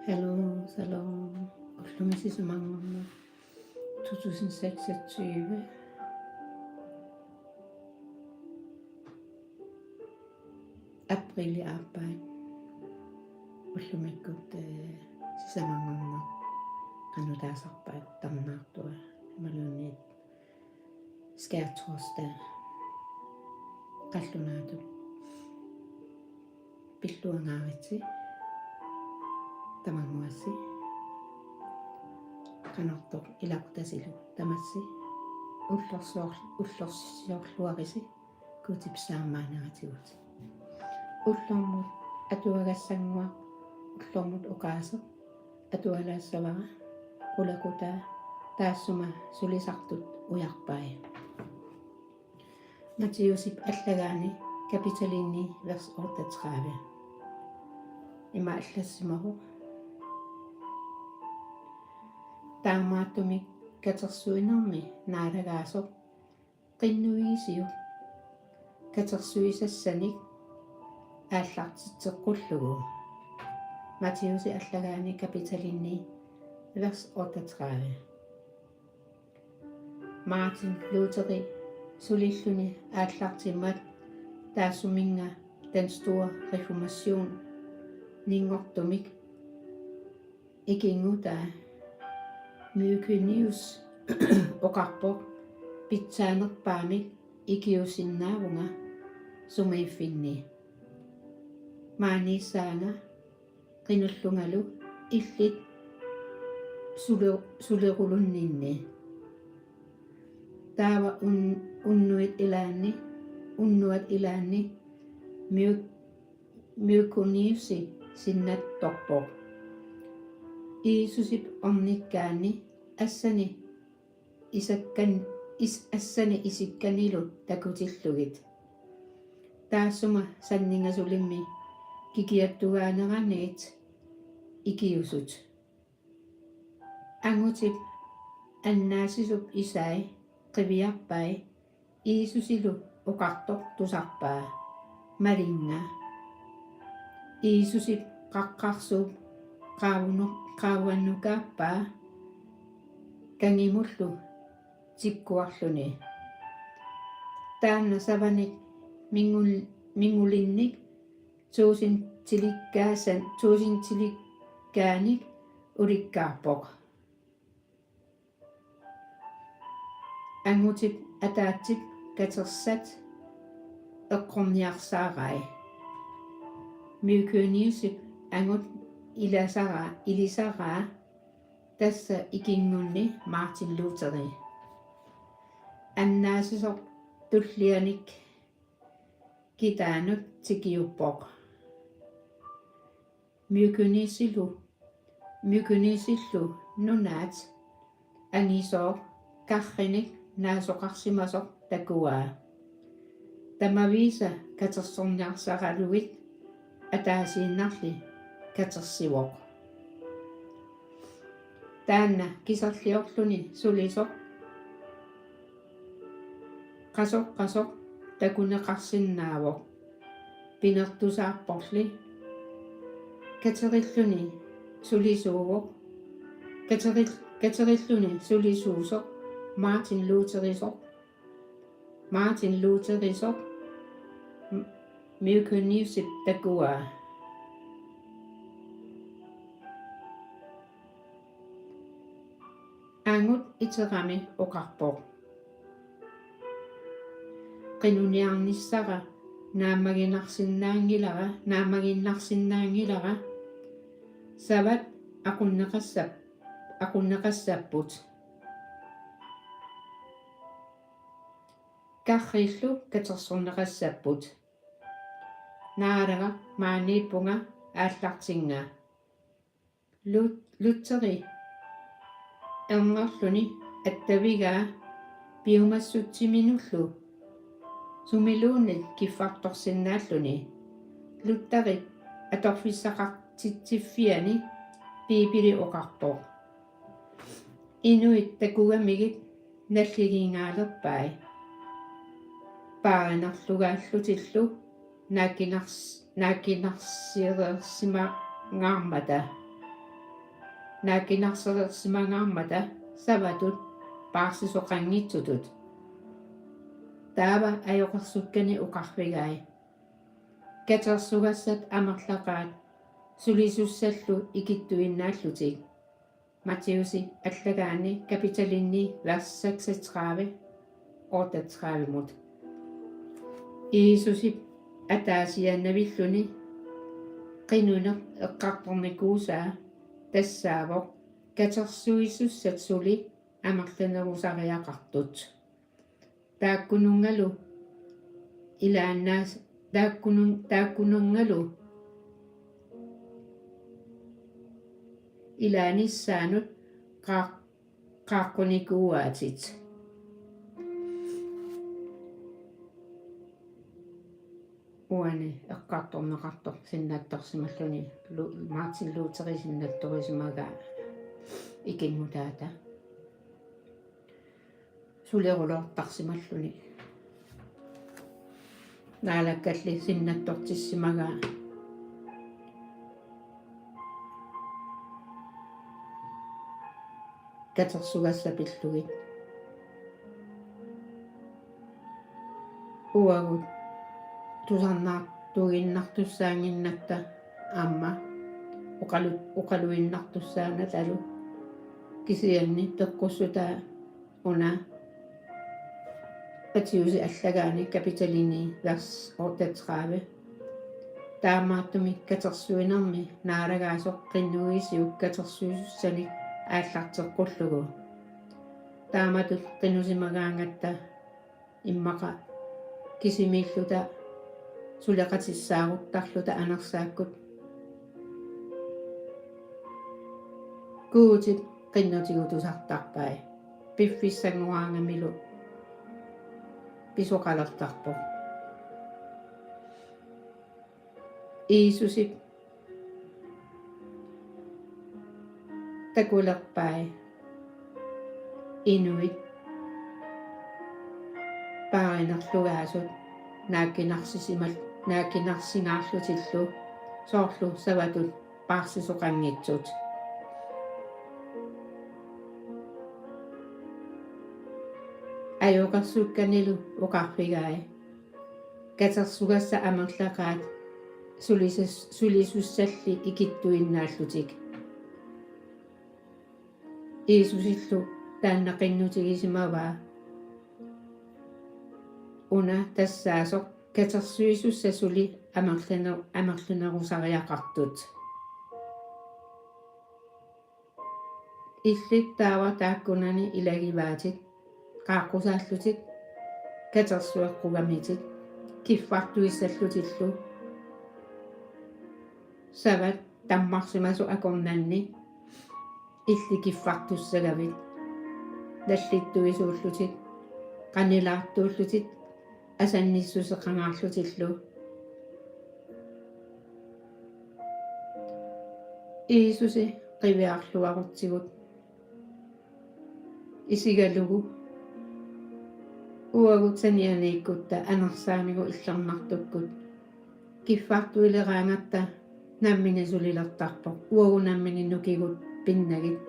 Hallo, salon. Ollumisi sumanngorna 2026. April arbejde. Ollumikkut sisamangorna qanutaasarpaat tarnaartua malunniit skærtorsdag qallunaatu pilluangaaritsi tamanguassi qanortoq ilaqutasilu tamassi ullorsiorluarisi kuutipsaamaanaratigut ullormut atuagassangua ullormut uqaasa atualaassavara qulaqutaa taassuma sulisartut ujarpai Mattiusip allagaani kapitaliinni vers 38 ima allassimaru taamaattumik katersuinermi naalagaasoq qinnuiisiu katersuisassanik aallartitseqqullugu Mattiusi allagaani kapitaliinni vers 38 Martin Lutheri sulilluni aallartimmat taassuminga den store reformation ningortumik ikingutaa Mykynius oqarpoq pitsaanerpaamik ikiusinnaavunga sumaifinni maaniissaanga qinullungalu illit sulerulunninni taava unnuat ilaanni Mykyniusi sinnattorpoq Iisusip ornikkaani assani isikkanilu takutillugit taassuma sanningasulimmi kikiattugaaneraanigit ikiusut angutip annaasisup isai qiviarpai Iisusilu uqartoq tusarpaa malinga Iisusip qaqqarsuup qaavannukaappaa kangimullu tikkuarluni taanna savanik mingulinnik tuusintilikaanik ulikkaarpoq angutip ataattip katersat eqqorniarsaarai Mykyniusip angut ilisaraa tassa ikingunni Martin Lutheri annaasisoq tullianik kitaanut tikiuppoq Mykynisillu nunaat angisooq qarrinik naasoqarsimasoq takuaa tamaviisa katersorniarsaralugit ataasiinnarli katersivoq taanna kiserliorluni sulisoq qasoq takuneqarsinnaavoq pinertusaarporli katerilluni sulisuuvoq katerilluni sulisuusoq Martin Lutherisoq Mykyniusip takuaa angut iterami oqarpoq qinuniarnissara naamaginnarsinnaangilara savat aqunneqassapput qarrillu katersorneqassapput naalaga maaniippunga aallartinga Lutheri ernerluni attavigaa piumassuttiminullu sumiluunit kiffartorsinnaalluni Lutherit atorfissaqartittiffiani piipili oqarpoq inuit takugamigit nalligiingaalerpai paanerlugaallutillu naakinarsireersimangaarmata naakkinarsersimangaarmata savatut paarsisoqanngitsutut taava ajoqersukkani uqarvigai katersugassat amerlaqaat sulisussallu ikittuinnaallutik Matthäusi allagaani kapitalinni vers 36 38 mut Iisusi ataasiannavilluni qinuneq eqqartornikuusaa tassaavoq katersuissussat suli amerlanerusariaqartut taakkunungalu ilaannaas taakkunungalu ilaanissaanut qaaqqunnikuuaatit uani eqqartorneqartor sinnattorsimalluni Martin Lutheri sinnattorisimaga ikinmutaata sulerulortarsimalluni naalakkalli sinnattortissimaga katersugassapillugit uagut tusarnaartuginnartussaanginnatta aamma uqaluinnartussaana talu kisianni teqqussutaa una Matthäusi allagaani kapitalinni vers 38 taamaattumi katersuinermi naalagaasoq qinnuisiuk katersuisussanik ааллартеққуллугу тааматут қинусимагаангатта иммақа кисимииллута сулеқатиссаагуттарлута анерсааккут куутит қиннутигутусартарпай пиффиссангуаангамилу писоқалертарпо Иисусип takulerpai inuit paarinarlugaasut naakkinarsingaarlutillu soorlu savatut paarsisoqanngitsut ajoqersukkanilu uqarvigai katersugassa amerlaqaat sulisussalli ikittuinnaallutik Iisusillu taannaqinnutigisimaavaa una tassaasoq katersuisussasuli amerlunerusariaqartut illit taava taakkunani ilagivaatit qaaqqusaallutit katersueqqugamitit kiffartuissallutillu savat tammarsimasu akornanni illikiffartussagavit nallittuisuullutit qanilaartuullutit asannissuseqangaarlutillu Iisusi qiviarluarutsigut isigalugu uagut sanianiikkutta anersaamigu illermartukkut kiffartuileraangatta nammini sulilertarpoq uagunammini nukigut pinnagit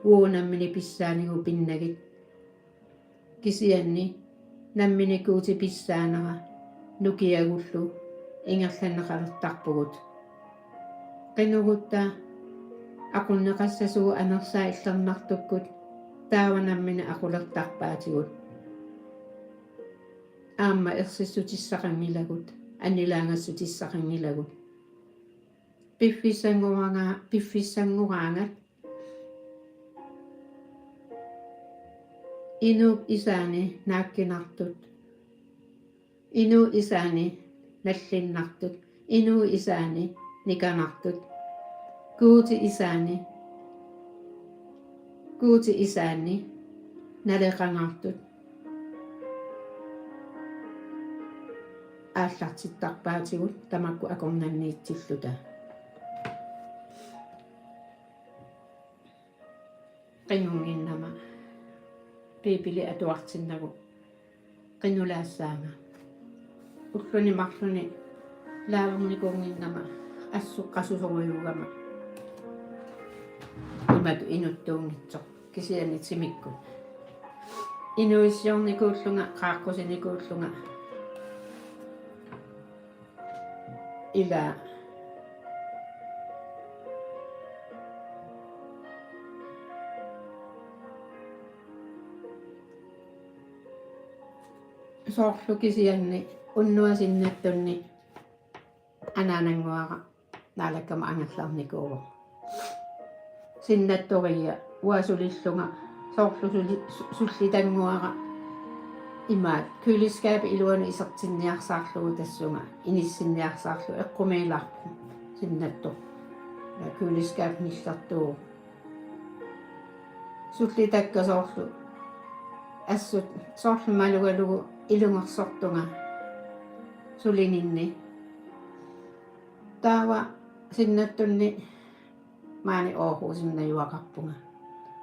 uonammini pissaanigu pinnagit kisianni nammini kuuti pissaanera nukiagullu ingerlanneqalertarpugut qinugutta aqunneqassasugu anersaa illermartukkut taawanammini aqulertarpaatigut aamma ersissutissaqangilagut annilaangassutissaqangilagut piffissanguraangat Inu isaani naakkinartut inu isaani nallinnartut inu isaani nikanartut kuuti isaani naleqangaartut ааллартиттарпаатигут тамакку акорнанниитсиллута qinungginnama piipili atuartinnagu qinnulaassaaga ulluni marluni laavernikuunginnama assuqqasusoruyugama имату инуттуунгитсо кисианитсимикку инуиссиорникууллунга qaаққусиникууллунга ила соорлу кисианни уннуасиннаттунни анаанангуара наалаккама ангерларникууво синнаттория уасулиллунга соорлу суллитангуара имаат кylискaapi илуани исертинниарсаарлугу тассунга иниссинниарсаарлу эққумииларпу синнатто я кylискaapi ниллартуу суллитакка соорлу ассут соорлу малугалугу илунгерсортунга сулининни таава синнаттунни маани оохуусиннаюақарпунга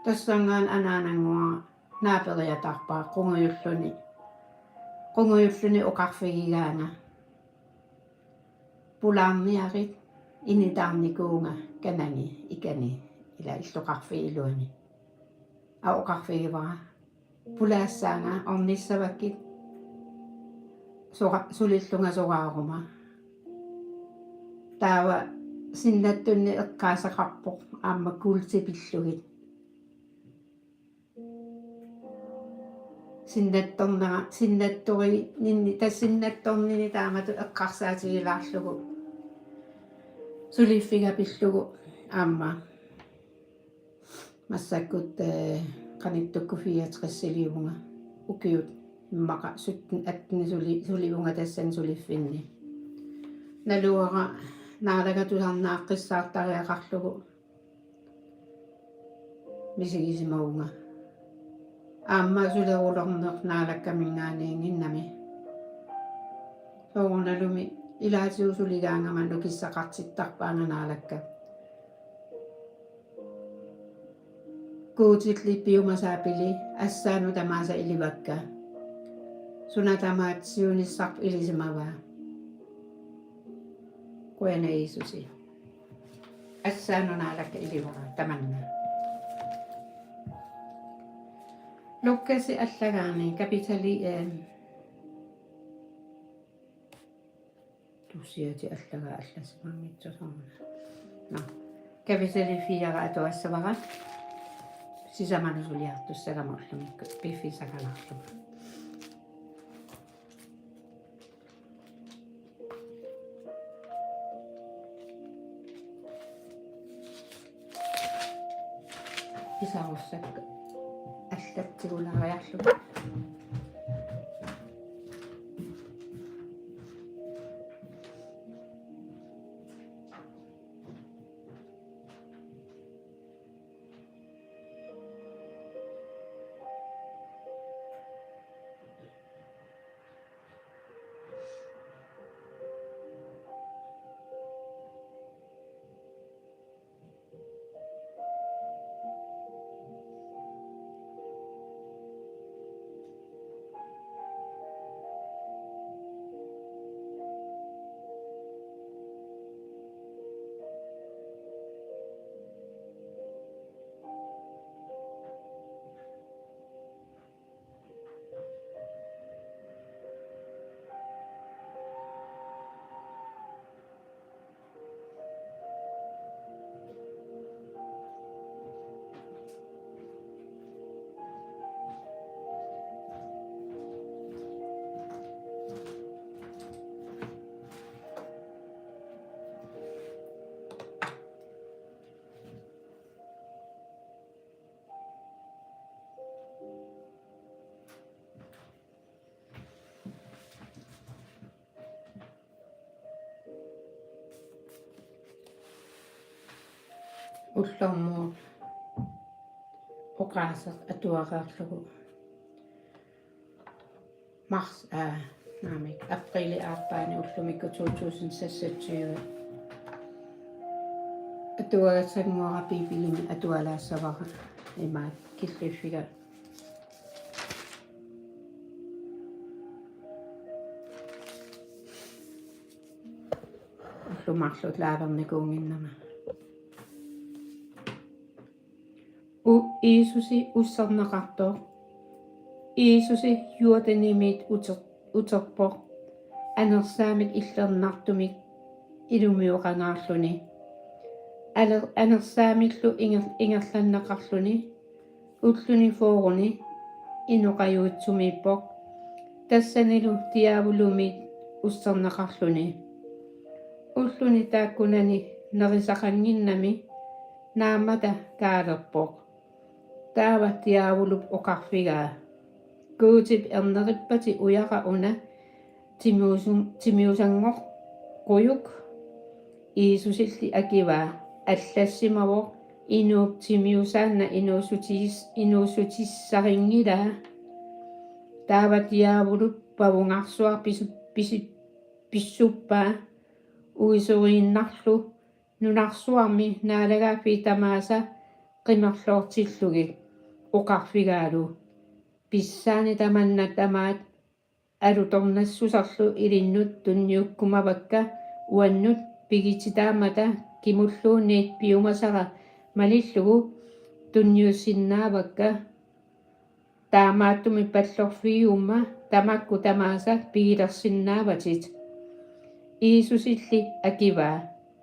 тассангаан анаанангуара наапериатарпаа qunguйуллуни оқарфигигаана пулаарниарит инитаарникуунга канани икани ила иллоқарфигилуани а оқарфигивара пулаассаана орниссаваккит сулиллунга сораарума таава синнаттунни эққаасақарпоқ аама култипиллугит синнаттори нинни тассиннатторнини таамату эққарсаатигилаарлугу сулиффигапиллугу аама массаккут qaниттукку 64 укиут иммақа 17 суливунга тассан сулиффинни налуара наалагатуларнааққиссаартариақарлугу мисигисимаунга аама сулерулорнеқ наалаккамингаанигиннами соорналуми илаатиусулигаангаманну киссақартиттарпаана наалакка куутилли пиумасаапили ассаану тамааса иливакка сунатамаат сиунissarp илисимаваа куэна иисуси ассаану наалакка иливара таманна луккаси аллагаани капитали тусиати аллага алласимангитсусорна на капитали фиара атуассавара сисаманусулиартуссаламорлумикку пиффисакаларлуга исаруссакка аллаттигулариарлуга уллормуу оқаасеқ атуареарлугу марс намик априли арпаани уллумикку 2026 атуагаtsangуара пипилими атуалаассавара имаат киллиффига уллумарлут лааверникуунгиннама Iisusi ussarnaqartoq. Iisusi juortanimit uterpoq. Anersaamik illernartumik ilumioqangaarluni. Anersaamitlu ingerlannaqarluni. Ulluni fooruni inoqajuutsumiippoq. Tassanilu tiavulumit ussarnaqarluni. Ulluni taakkunani nerisaqanginnami naamata kaalerpoq. Taava tiavulup oqarfigaa. Kuutip erneripati uyaqa una timiusangoq quyuk. Iisusilli akivaa allassimawoq inuup timiusaanna inuusutissarinngidaa. Taava tiavulup pavungarsuar pissuppaa uisuriinnarlu nunarsuarmi naalagaaffi tamaasa qimerloortillugik oqarfigaalu. Pissaani tamanna tamaat alutornassusarlu ilinnut tunniukkumavakka uannut pigititaamata kimulluunniit piumasara malillugu tunniussinnaavakka taamaattumi pallorfiiumma tamakku tamaasa pigilersinnaavatit. Iisusilli akivaa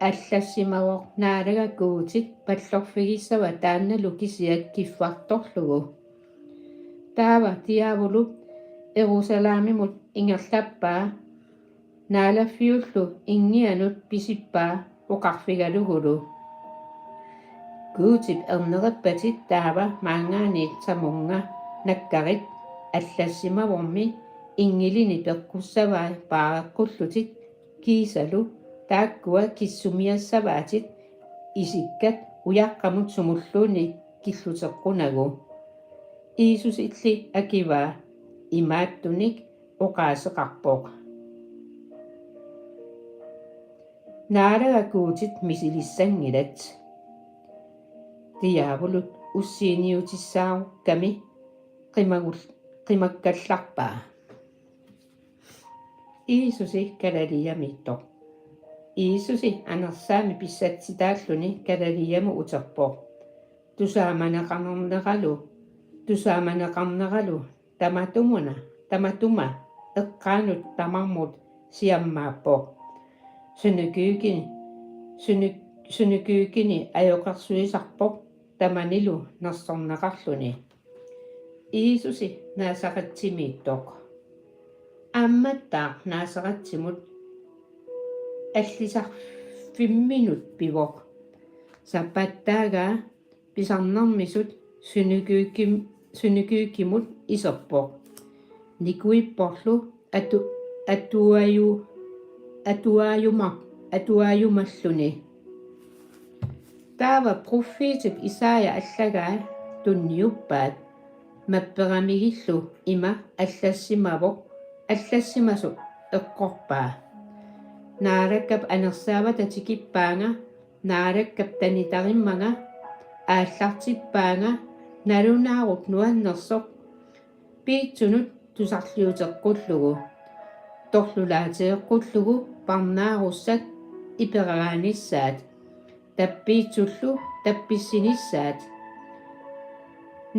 аллассимавоқ наалагаккуутит паллорфигиссава таанналу кисиат киффарторлугу. Таава тиавулуп Ерусалаамимут ингерлаппаа наалаффиуллу ингианут писиппаа оқарфигалугулу. Kuutip ernereppatit taava maangaaniit samунга наккарит аллассимаворми ингилини пеққуссаваа паареққуллутит киисалу тааккуа киссумиассаваатит исиккат уяққамут сумуллууни киллутеққунагу. Иисус илли акиваа имааттуник оқаасеқарпоқ. Наалагакуутит мисилиссангилат. Диаволут уссииниутиссаау ками qimаккалларпаа. Иисуси калалиамиттоқ. Иисуси анерсаами писсатситааллуни калалиаму утерпоқ. Тусааманеқарнералу таматума эққаанут тамармут сиаммааппоқ. Сунукюкини аёқарсуисарпоқ таманилу нерсорнеқарлуни. Иисуси наасақатсимииттоқ. Амматтаа наасақатсимут аллисар 5 минут пивоқ. Саппаттаага писарнэрмисут сунукюкимут исерпоқ. Никуиппорлу атуаажумаллуни. Таава проффитип Исаия аллагаа тунниуппаат мапперамигиллу има аллассимасу эққорпаа. Наараккап анерсаавата тикиппаанга наараккап танитариммага ааллартиппаанга налунаарут нуаннерсоқ пиитсунут тусарлиутеққуллугу торлулаатеэққуллугу парнааруссат иперагааниссаат таппиитсуллу тапписсиниссаат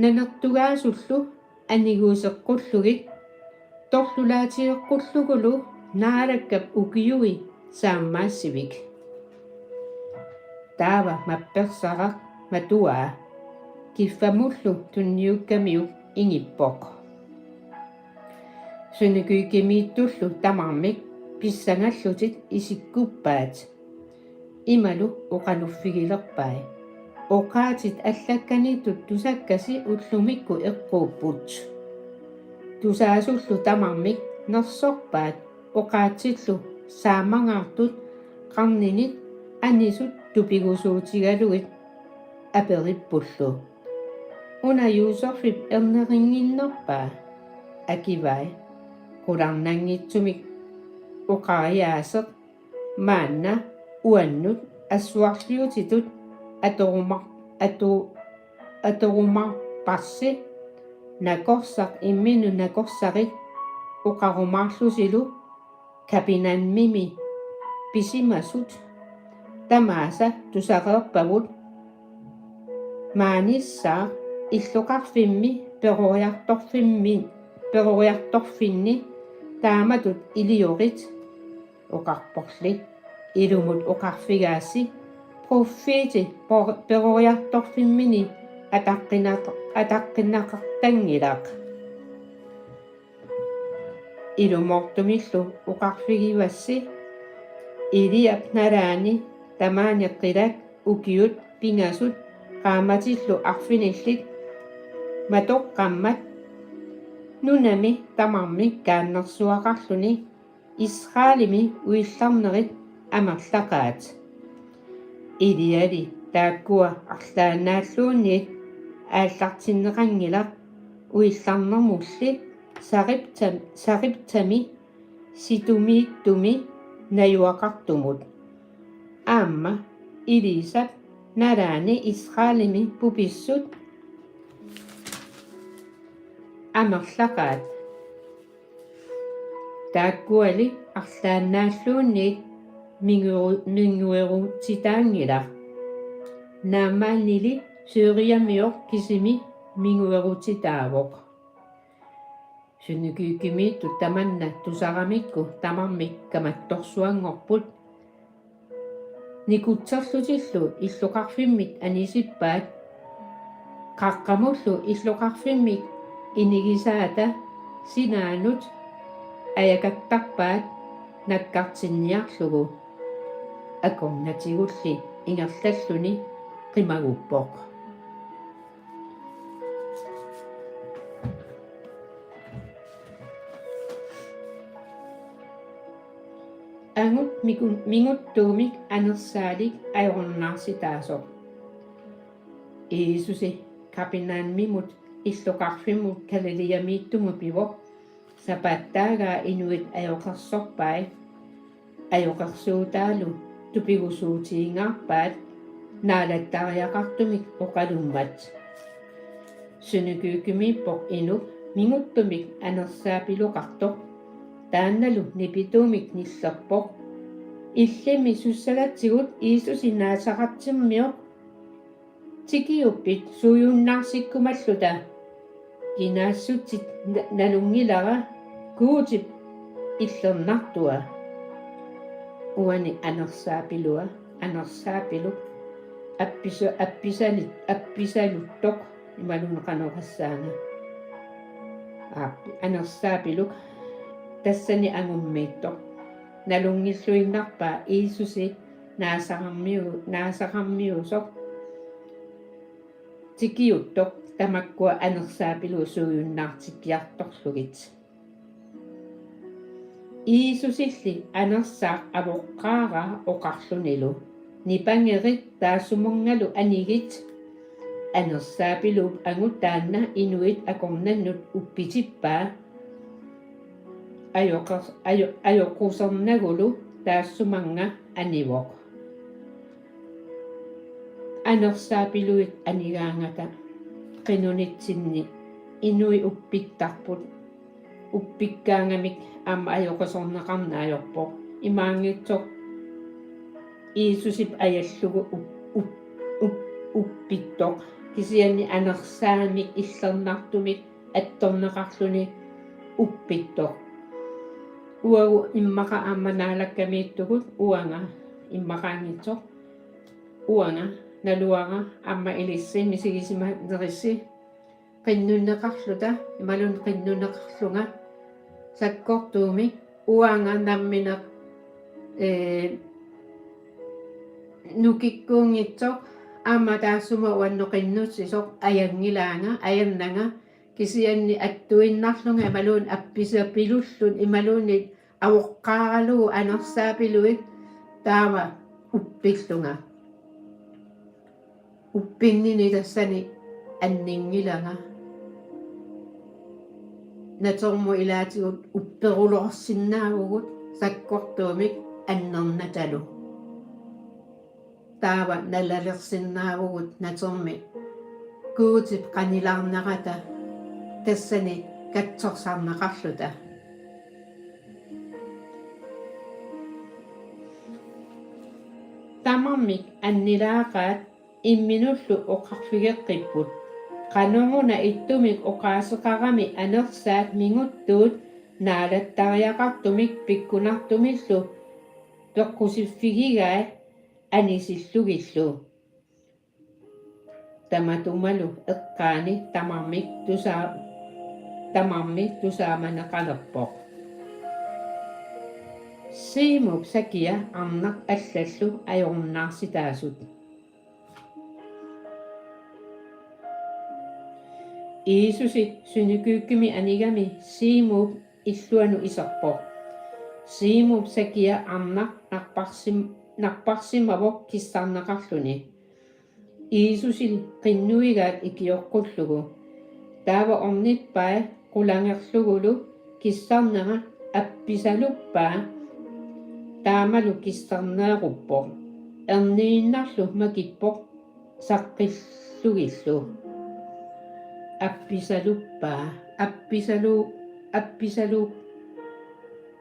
нанертугаасуллу анигуусеққуллугит торлулаатиэққуллугулу наалаккап укиуи сааммаассивик. Таава мапперсарак матуаа киффамуллу тунниуккамиук ингиппоқ. Сунукюкимииттуллу тамармик писсангаллутит исиккуппаат. Ималу оқалуффигилерпай. Оқаатит аллакканиттут тусаккаси уллумикку эққууппут. Тусаасуллу тамармик нерсорпаат оқаатсиллу саамангаартут қарнинит анисут тупигусуутигалугит апериппуллу. Уна юусорфип эрнерингиннерпаа акивай qulарнангитсумик оқариаасеқ маанна уаннут ассуарлиутитут аторумарпарси накорсақ иммину накорсарит оқарумарлусилу капинанмими писимасут тамааса тусақеерпавут maanissaa иллуқарфимми перуриарторфинни тааматут илиорит оқарпорли илумут оқарфигаасси проффиити перуриарторфиммини атаққинақартангилаақ илумортумиллу оқарфигивасси илиап налаани тамааниққилак укиут пингасут qaamатиллу арфиниллит матоққаммат нунами тамарми кааннерсуақарлуни Israelimi уилларнерит амерлақаат илиали тааккуа арлаанааллуунниит ааллартиннеқангилақ уилларнермулли сариптами ситумииттуми наюақартумут аама илисап налаани Israelimi пуписсут амерлақаат тааккуали арлаанааллуунниит мингуерутитаангилар наамааннили сüüриамиор кисими мингуерутитаавоқ сунукиукимиитту таманна тусарамикку тамармик каматторсуангорпут никутсерлутиллу иллуқарфиммит анисиппаат қаққамуллу иллуқарфиммик инигисаата синаанут аякаттарпаат наккартинниарлугу акорнатигулли ингерллаллуни қимагуппоқ ангут мингуттуумик анерсаалик ajornaarsitaasoq иисуси капинаанмимут иллуқарфиммут калалиамииттугу пивоқ сапаттаагаа инуит ajоқарсорпай ajоқарсуутаалу тупигусуутиингаарпаат наалаттариақартумик оқалуммат сунукуукимииппоқ инуп мингуттумик анерсаапилоқартоқ таанналу нипитуумик ниллерпоқ иллими суссалатсигут иисуси наасақартиммиоқ тикиуппит суюннаарсиккумаллута кинаассутит налунгилара куутип иллернартуа уани анерсаапилу апписалуттоқ ималунеқанеқассаана анерсаапилук тассани ангуммииттоқ налунгиллуиннарпаа иисуси наасақармиусоқ тикиуттоқ тамаккуа анерсаапилу суюннаартиккиарторлугит иисусилли анерсаа авоққаара оқарлунилу нипангерит таасумонгалу анигит анерсаапилуп ангутаанна инуит акорнаннут уппитиппаа ajоқусернагулу таассуманга анивоқ анерсаапилуит анигаангата qinunitsinni inui uppittarput uppikkaangamik aama ajоқусорнеқарнаajorpo имаангитсоқ иисусип аяллугу uppittoq кисианни анерсаамик иллернартумик атторнеқарлуни uppittoq уагу иммақа ааманаалаккамииттугут уанга иммақаангитсоқ уанга налуага амма илиссин мисигисима нерисси qinнуннеқарлута ималун qinнунеқарлунга саккортууми уанга намминеқ нукиккуунгитсоқ аама таассума уанноқиннуссисоқ аянгилаанга аяннага кисианни аттуиннарлунга ималуун апписапилуллун ималуунит авоққааралугу анерсаапилуит таама уппиллунга uppinni tassani anningilaga natormu ilaatigut upperulorsinnaagugut sakkortuumik annernatalu taava nalalersinnaagugut natormi kuutip qanilarnaqata tassani katsorsarnaqarluta tamarmik annilaaqaat imminullu oqarfigeqqipput Qanunguna ittumik uqaasuqarami anersaat minguttuut naalattariaqartumik pikkunartumillu peqqusiffigigaa anisillugillu tamatumalu eqqaani tamarmi tusaamaneqalerpoq siimuk sakia arnaq allallu ajornaarsitaasut Iisusi synykyykkimi anigami siimuk illuanu iserpoq siimuk sakia arnaq narparsimavok kissarneqarluni Iisusil qinnuigaat ikiorqullugu taava ornitpai qulangerlugulu kissarnera appisaluppaa taamalu kissarneeruppoq erniinnarlu makippoq saqqillugillu appisaluppaa appisalu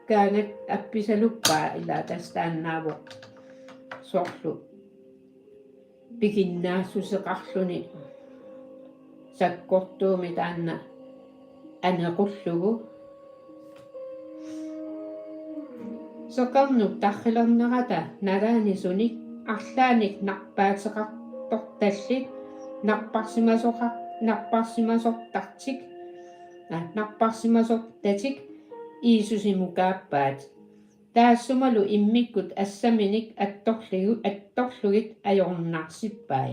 kaangat appisaluppaa ilatastaannaavoq sorlu pikinnaassuseqarluni sakkortuumi taanna anequllugu soqarnuk tarrilernerata nalaanisunik арлааник нарпаатеқарторtallit нарпарсимасортартик нарпарсимасортатик иисусимукааппаат таассумалу иммиккут ассаминик атторлугит ajornarсиппай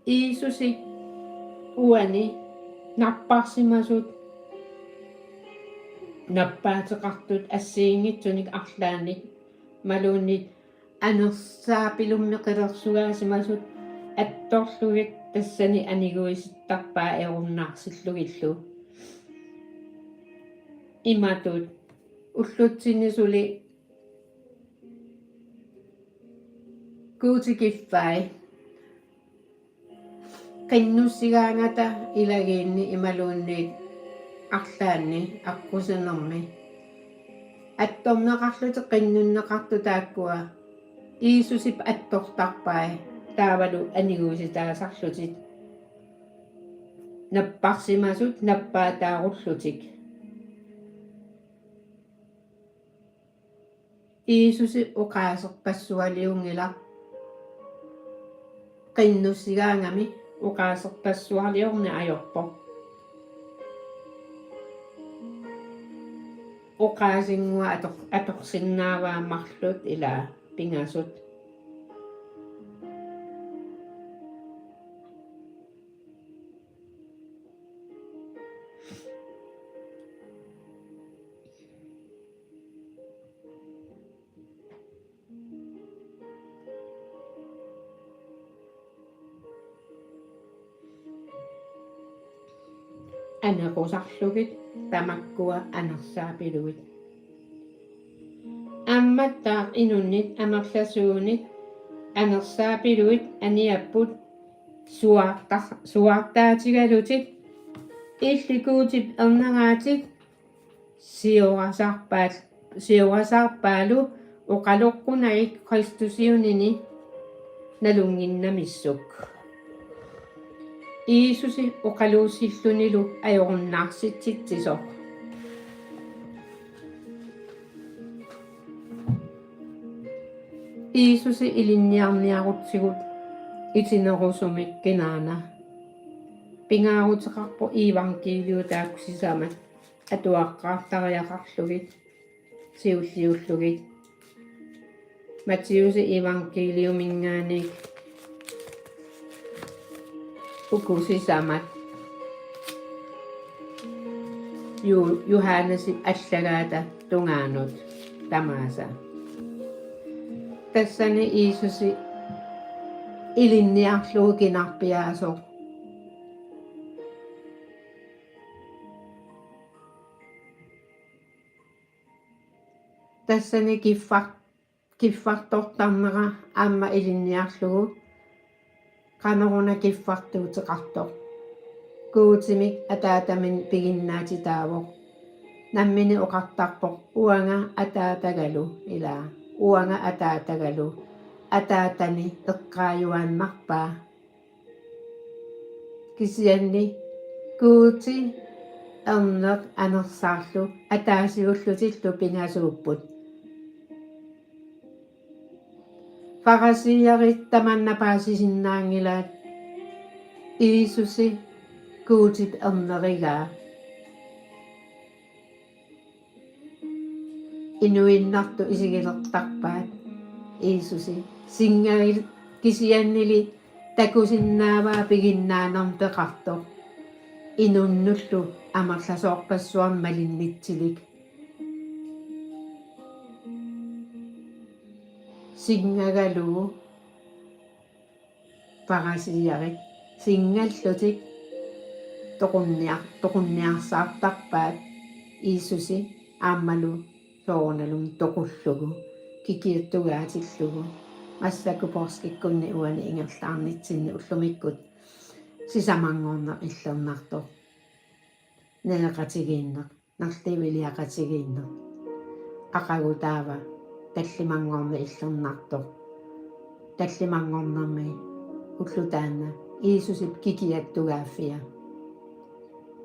иисуси уани нарпарсимасут наппаатеқартут ассиингитсуник арлааник малуунит анерсаапилуммеқилерсугаасимасут атторлугит тассани анигуиситтарпаа ajornarсиллугиллу иматут уллутсинисули куутикиффай qinnussigaangata ilagiinni imaluunniit арлаанни аққусинерми атторнеқарлути qinnunneqartu тааккуа иисусип аттортарпай таавалу анигууситаасарлутит наппарсимасут наппаатааруллутик иисуси уқаасерпассуалиунгила qinnussigaangami uqaaserpassuarliorni ajorpo uqaasingua atorsinnaavaammarlut ila pingasut anequsarlugit tamakkua anersaapiluit амматтаақ инуннит амерласуунит анерсаапилуит аниаппут суартаатигалутит илликуутип эрнераатит сиорасаарпаалу оқалоққунаик христусиунини налунгиннамиссук иисуси оқалуусиллунилу ajornaarsitsitsisоқ иисуси илинниарниарутсигут итинерусумик кинаана пингаарутеқарпо ивангелиутааккусисаамат атуаққаартариақарлугит сиуллиуллугит Матиуси ивангелиумингааник укусисаамат Johannes аллагаата тунгаанут тамааса тассани иисуси илинниарлугинарпиаасо тассани киффартортарнера аама илинниарлугу канеруна киффартуутеқартоқ куутимик атаатамин пигиннаатитаавоқ наммини оқартарпоқ уанга атаатагалу илаа уанга атаатагалу атаатани эққааюааннарпаа kisianni kuuti erneq anersaarlu ataasiullutillu pinasuupput Farasiarit tamannapaasisinnaangilaat Iisusi kuutit ernerigaa inuinnartu isigilertarpaat Iisusi singagil kisiannili takusinnaavaa piginnaanerpeqartoq inunnullu amerlasoorpassuarmalinnittilik singagalugu parasiarit singallutik toqunniarsaartarpaat Iisusi aammalu soornalum toqullugu kikiuttugaatillugu массакупорскиккунни уани ингерлаарнитсинни уллумиккут сисамангорнеқ иллернартоқ неэқатигииннеқ нарливилиақатигииннеқ ақагутаава таллимангорне иллернартоқ таллимангорнерми уллутаана Иисусип кикиаттугааффиа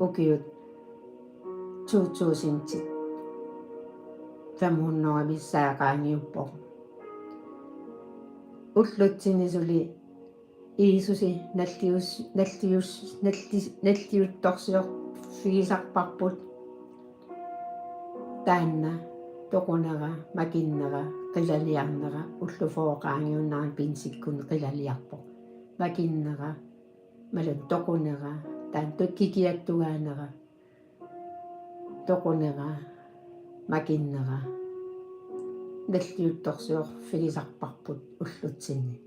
укиут 2000 500 уллутсинисули Иисуси наллиутторсиор фигисарпарпут таанна тоқунера макиннера қилалиарнера уллуфооқаангиуннаран пинсиккун қилалиарпо макиннера малун тоқунера таан туккикиаттугаанера тоқунера макиннера наллиутторсиор фигисарпарпут уллутсинни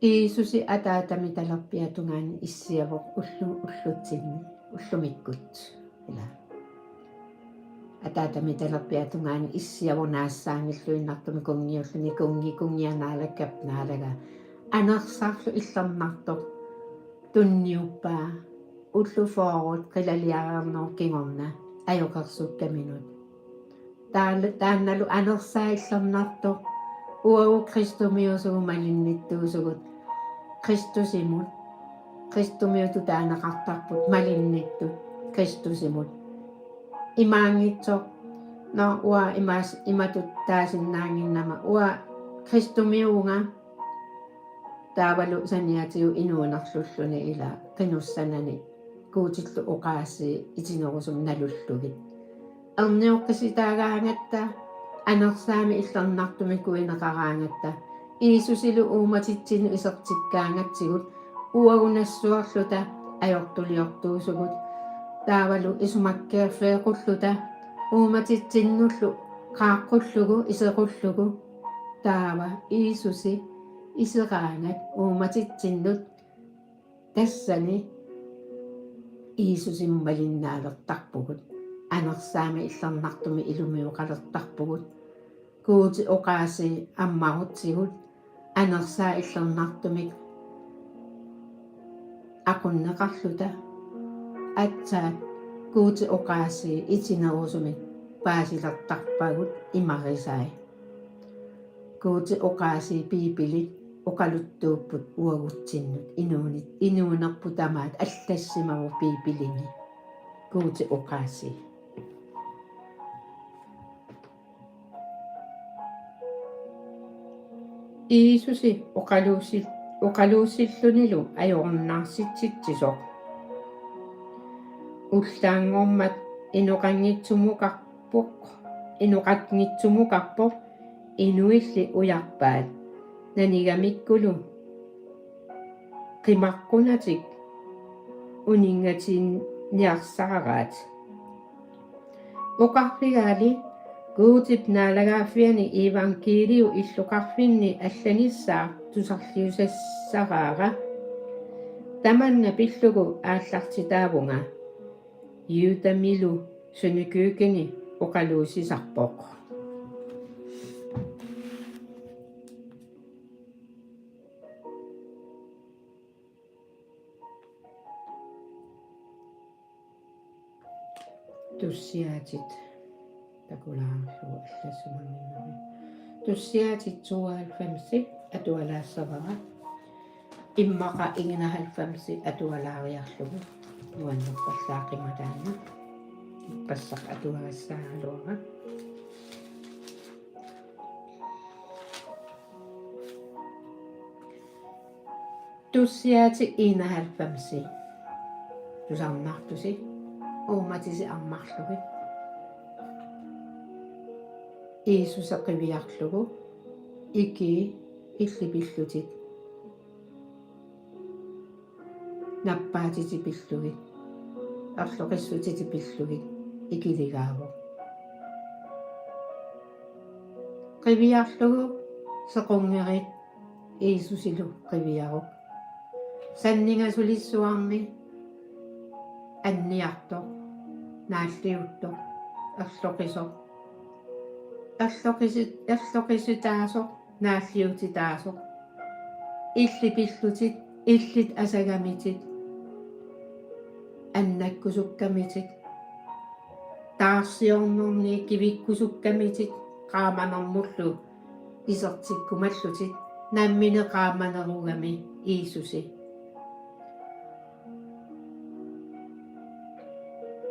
Иисуси атаатами талерпиатунгаани иссиавоқ уллутсинни уллумиккут ила атаатами талерпиатунгаани иссиавонаассаангиллуиннартуми кунгиуллуни кунгианаалаккап наалага анерсаарлу иллернартоқ тунниуппаа уллуфоорут қилалиарерноо кингорна ajokерсуккаминут таанналу анерсаиллернартоқ уагу кристумиусугу малинниттуусугут кристусимут кристумиуту таанеқартарпут малинниттут кристусимут имаангитсоқ но уа иматут таасиннаангиннама уа кристумиуга таавалу саниатиу инуунерлуллуни ила қинуссанани куутиллу оқааси итинерусум налуллугит эрниоққиситаагаангатта анерсаами иллернартуми куинеқараангатта Иисусилу ууматитсину исертиккаангатсигут уагунассуарлута ajortuliortuusugут таавалу исумаккеерфеэқуллута ууматитсиннуллу qaаққуллугу исеқуллугу таава Иисуси исераангат ууматитсиннут тассани Иисусим малиннаалертарпугут анерсаами иллернартуми илумиуқалертарпугут куути оқааси аммарутсигут анерсаа иллернартумик aqunneqarluta atsaat kuuti oqaasi itinerusumik paasilertarpagut imarisai kuuti oqaasi piipilit oqaluttuupput uaguttinnut inuunerputamaat allassimaru piipilini kuuti oqaasi Iisusi oqaluusillunilu ajornaarsitsittisoq уллаангормат инуқатнгитсумуқарпоқ инуилли уярпаат нанигамиккулу қимаққунатик унингатинниарсарараат оқарфигаали гуутип наалагааффиани ивангелиу иллуқарфинни алланиссаа тусарлиусассараара таманна пиллугу ааллартитаавунга юутамилу сунукуукини оқалуусисарпоқ туссиатит такулаарлу аллассумангиннери туссиатит 92 атуалаассавара immaqa 91 atualaariarlugu nuannerpallaaqimalаана иппассақ атуагассаагалуара туссиати 91 тусарнартуси ууматиси армарлуги иисусеқивиарлугу ики иллипиллутит наппаатити пиллугит арлоқиссутити пиллугит икилигааву қивиарлугу сеқунгерит иисусилу қивиару саннингасулиссуарми анниартоқ нааллиуттоқ ерлоқисоқ ерлоқисутаасоқ нааллиутитаасоқ иллипиллутит иллит асагамитит аннаккусуккамитит таарсиорнерни кивиккусуккамитит qaamanermullu isertikkumallutit nammine qaamanerugami iisusi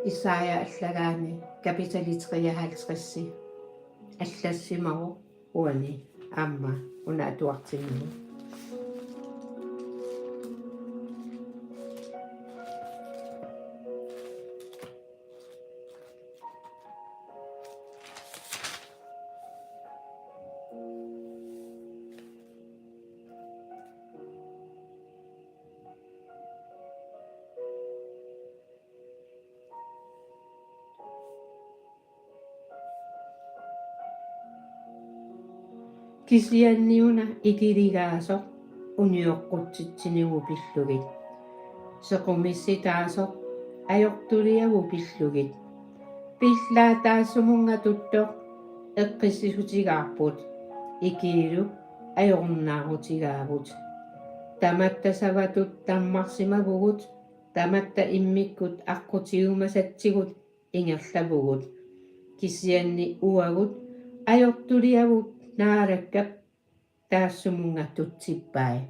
Isaiah allagaani kapitali 53 аллассимару уани аама уна атуартиннигу кисианниуна икилигааsoq униоққутситсинигу пиллугит сеқумисситаасоq ajortuliagu pillugit пиллаатаассумунга туттоq эққиссисутигаарпут икиилу ajornаарутигаавут таматтасаватут таммарсимавгут таматта иммиккут аққутигумасатсигут ингерлавгут кисианни уагут ajortuliagu naarakap taassumunngattutsippai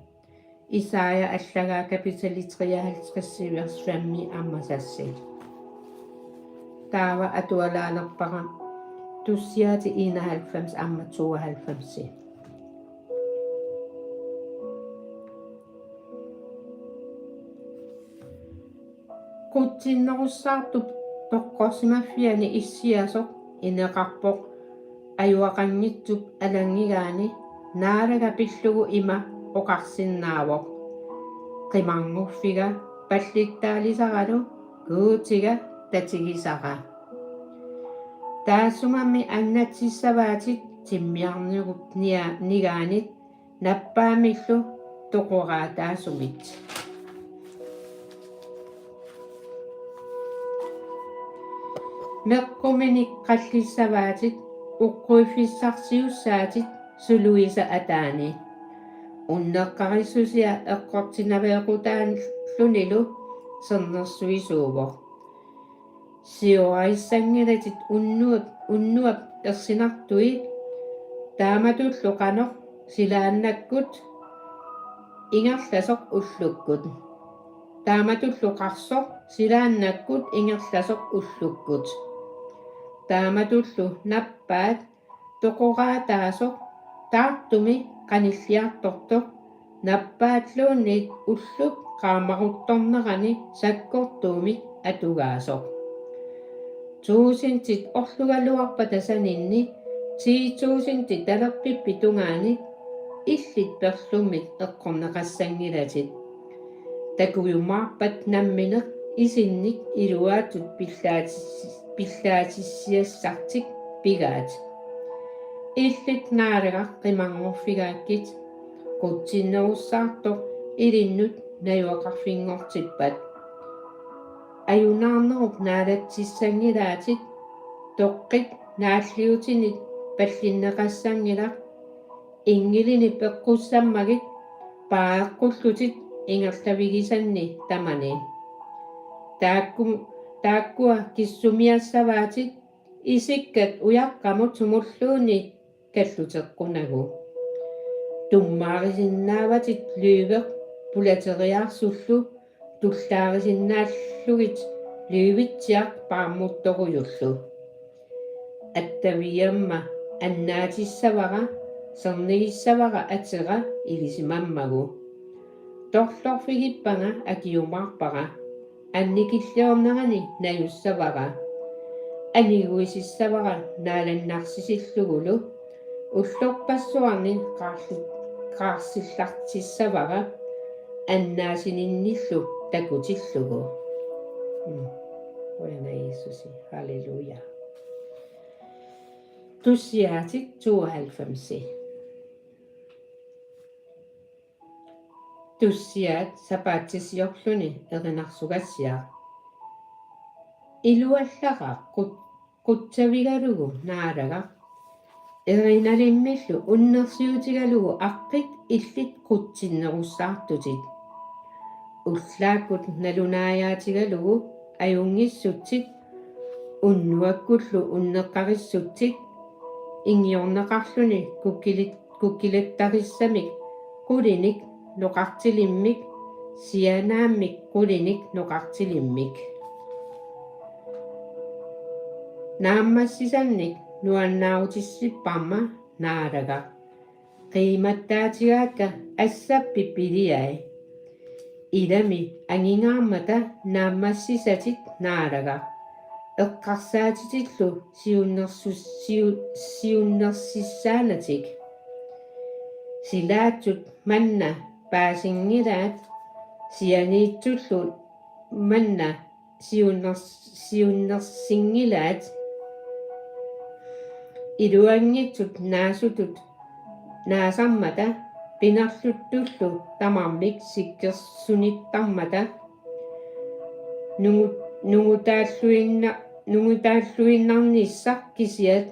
Isaiah allagaa kapitali 53 vers 5 ammasassi taava atualaalerpaqa tussiaati 91 amma 92 qutsinnerussaartup toqqorsimaffiani issiasoq ineqarpoq ajuaqanngitsup alangigaani naalaga pillugu ima oqarsinnaavoq qimarngurfiga pallittaalisaralu kuutiga tatigisara taassumammi annatsissavaatit timmiarnirup nigaanit nappaamillu toqoraataasumit meqqumini qallissavaatit uqquiffissarsiussaatit suluisa ataani unneqqarissusia eqqortinaveequtaanlunilu sernersuisuuvoq siuarissangilatit unnuap ersinartui taamatullu qanoq silaannakkut ingerlasoq ullukkut taamatullu qarsoq silaannakkut ingerlasoq ullukkut taamatullu nappaat toqoraataasoq taartumi qanilliartortoq nappaatluunniit ulluk qaamaquttornerani sakkortuumik atugaasoq tuusintit orlugaluarpa tasaninni tiituusintit talerpippitungaani illit perlummit eqqorneqassangilatit takuyumaarpat nammineq isinnik iluaatut pillaatissiassartik pigaat illit naalaga qimarngorfigaakkit qutsinnerussaartoq ilinnut najuaqarfingortippat ajunaarnerup naalatsissangilaatit toqqit naalliutinit pallinneqassangilaq ingilini peqqussammagit paaqqullutit ingerlavigisanni tamani taakkua kissumiassavaatit isikkat ujaqqamut sumulluuni kalluteqqunagu tummaarisinnaavatit lyyveq pulateriarsullu tullaarisinnaallugit liuvitsiaq paamuttorujullu attaviamma annaatissavara serniissavara atera ilisimammagu torlorfigippanga akiumarpara annikilliornerani najussavara aniguisissavara naalannarsisillegulu ullorpassuarni qaarsillartissavara annaasininnillu takutillugu. Buena Jesusi, halleluja. Tussiaatik 92. Tussiaat sapaatisiorluni erinarsugassiaq. Iluallaqa qutsavigalugu naalaga erinalimillu unnersiutigalugu aqqit illit qutsinnerussaartutit ullaakut nalunaayaatigalugu ajungissutsit unnuakkullu unneqqarissutsit ingiorneqarluni kukkilattarissamik qulinik noqartilimmik sianaammik qulinik noqartilimmik naammassisannik nuannaarutissipparma naalaga qiimattaatigaakka assappipiliai ilami angingaarmata naammassisatit naalaga eqqarsaatitillu siunnersissaanatik silaatsut manna paasingilaat sianiittullu manna siunnersingilaat iluangitsut naasutut naasammata pinarluttullu tamarmik sikkersunittarmata nungutaalluinnarnissaq kisiat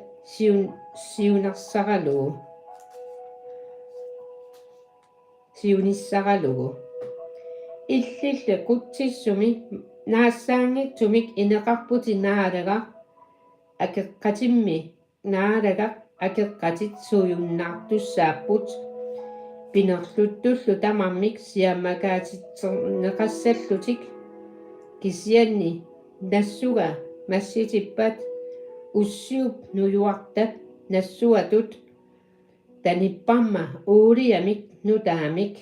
siunissaqalugu illillu qutsissumi naassaangitsumik ineqarputi naalaga akeqqatimmi naalaga akeqqatit suujunnaartussaaput pinerluttullu tamarmik siamakaatitserneqassallutik kisianni nassuga massitippat ussiup nujuartat nassuatut tanipparma uuliamik nutaamik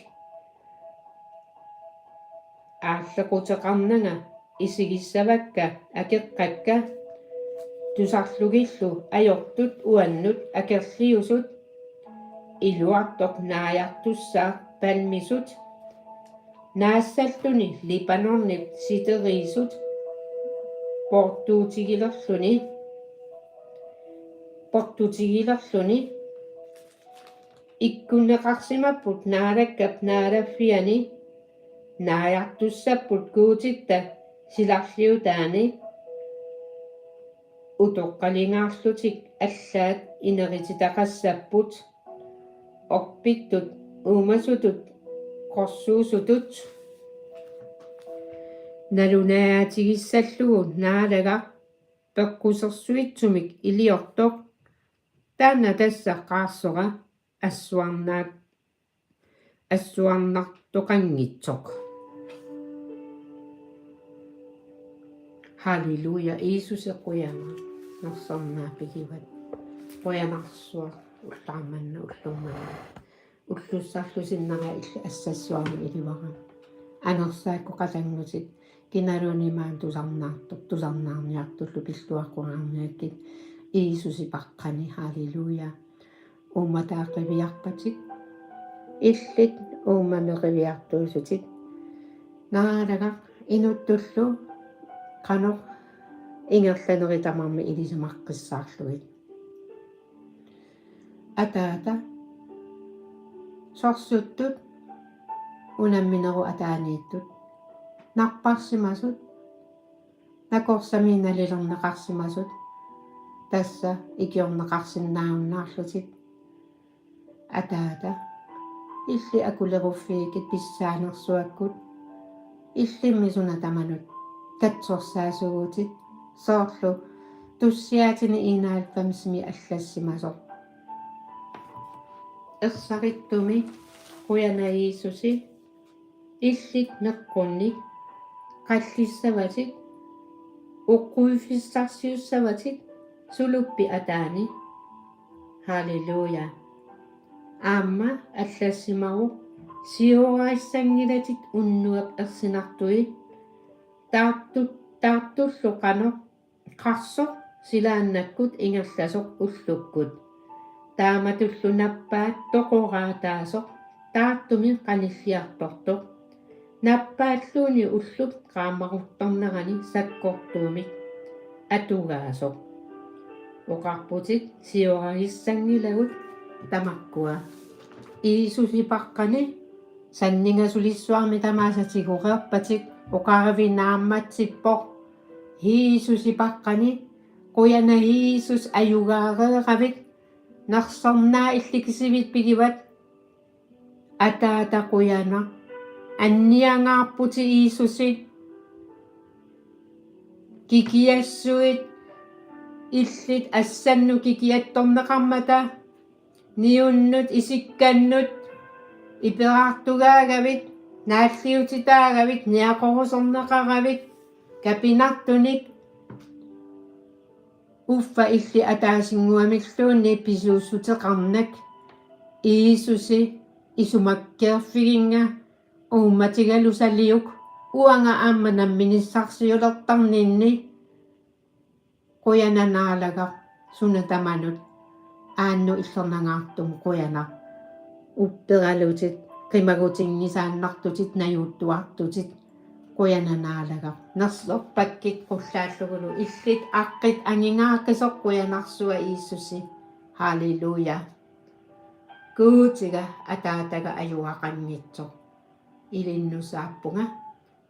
aallequteqarnanga isigissavakka akeqqakka tusarlugillu ajortut uannut akerliusut iluartoq naajartussaaq palmisut naassalluni lipanornit siteriisut portutigilerluni ikkunneqarsimapput naalakkap naalaffiani naajartussapput kuutitta silarliutaani utoqqalingaarlutik allaat inerititaqassapput orpittut uumasutut qorsuusutut nalunaaatigissallugu naalaga peqqusersuitsumik iliortoq taanna tassaqqaarsora assuarnartoqanngitsoq. Halleluja, Jeesus quyanga nersornaapigivat quyanarsuaq ullaamanna ullummanna ullussarlusinnara illi assassuarni ilivara anersaakku qalangutit kinalunimaan tusarnaarniartullu pilluaqquarniakkit Jeesusi paqqani. Halleluja, ummataaqqiviarpatit illit ummameqiviartuusutit naalaga inuttullu qanoq ingerlaneritamarmi ilisimaqqissaarlugit ataata sorsuttut unammineru ataaniittut narparsimasut nakorsaminalilerneqarsimasut tassa ikiorneqarsinnaarunnaarlutit ataata illi akuleruffiikit pissaanersuakkut illimmisunatamanut tatsorsaasugutit soorlu tussiaatini inaalpamsimi allassimasoq ersaqittumi quyana Jeesusi illit meqqunnik qallissavatit uqquifissarsiussavatit suluppi ataani. Halleluja. Aamma allassimaru sioraaissangilatit unnuap ersinartui taartullu qanoq qarsoq silaannakkut ingerlasoq ullukkut taamatullu nappaat toqoraataasoq taattumi qanilliartortoq nappaalluuni ullut qaamaquttornerani sakkortuumik atugaasoq oqarputit sioraaissangilagut tamakkua iisusipaqqani sanningasulисsuарми тамаасатигуqerpatik oqarivinaammatsippoq hiisusipaqqani quyana hiisus ayugaareeqavik nersornaa illikisivit pigivat ataata quyana anniangaarputi iisusit kikiassuit illit assannu kikiattorneqarmata niunnut isikkannut iperaartugaagavit naalliutitaagavit niaqorusorneqaravit kapinartunik uffa illi ataasinguamilluunni pisuussuteqarnak iisusi isumakkeerfiginga ummatigalusaliuk uanga aamma namminissarsiulertarninni quyananaalaga sunatamanut aannu illernangaartum quyana upperalutit qimagutingisaannartutit najuuttuartutit quyananaalaga nersorpakkit qullaallugulu illit aqqit angingaaqqisoq quyanarsuga iissusi. Halleluja. Guutiga ataataga ajuaqanngitsoq ilinnusaappunga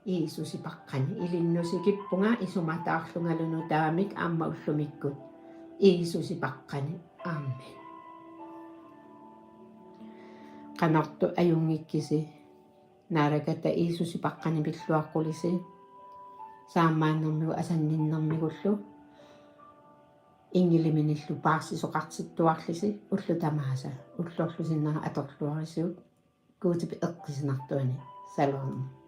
iisusipaqqani ilinnusikippunga isumataarlungalunu taamik aamma ullumikkut iisusipaqqani. Amen. Qanartu ajungikkisi naalakata iisusipaqqani pilluaqqulisi saammaannermigu asanninnermigullu ingiliminillu paassisoqartittuarlisi ullutamaasa ullorlusinnara atorluarisuut kuutipi eqqisinartuani. Salom.